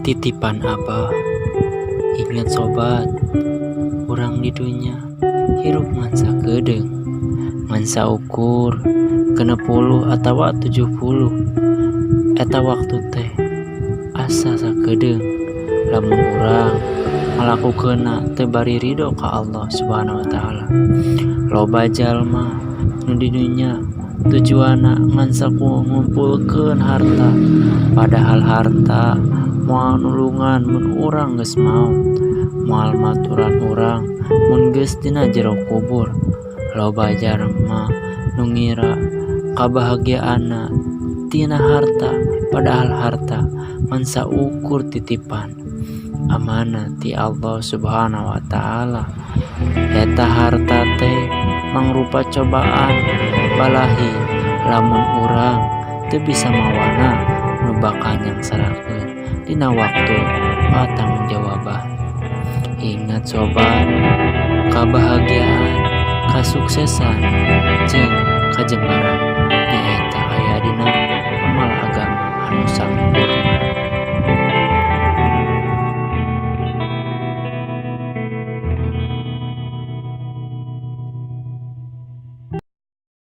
Titipan Abah. Ingat sobat, urang di dunya hirup ngansa kedeng, ngansa ukur 60 atawa 70. Eta waktu teh asa sakedeng lamun urang ngalakukeunna teu bari ridho ka Allah Subhanahu wa taala. Loba jalma nu di dunya tujuanna ngansa ngumpulkeun harta, padahal harta moal nulungan mun urang geus maot, moal maturan urang mun geus dina jero kubur. Loba jalma nu ngira kabahagiaanna tina harta, padahal harta mansa ukur titipan amanah ti Allah Subhanahu wa taala. Eta harta teh mangrupa cobaan balahi lamun urang teu bisa mawana nu bakal nyangsarakeun dina waktu patanggung-jawaban. Ingat sobat, kabahagiaan, kasuksesan, jeung kajembaran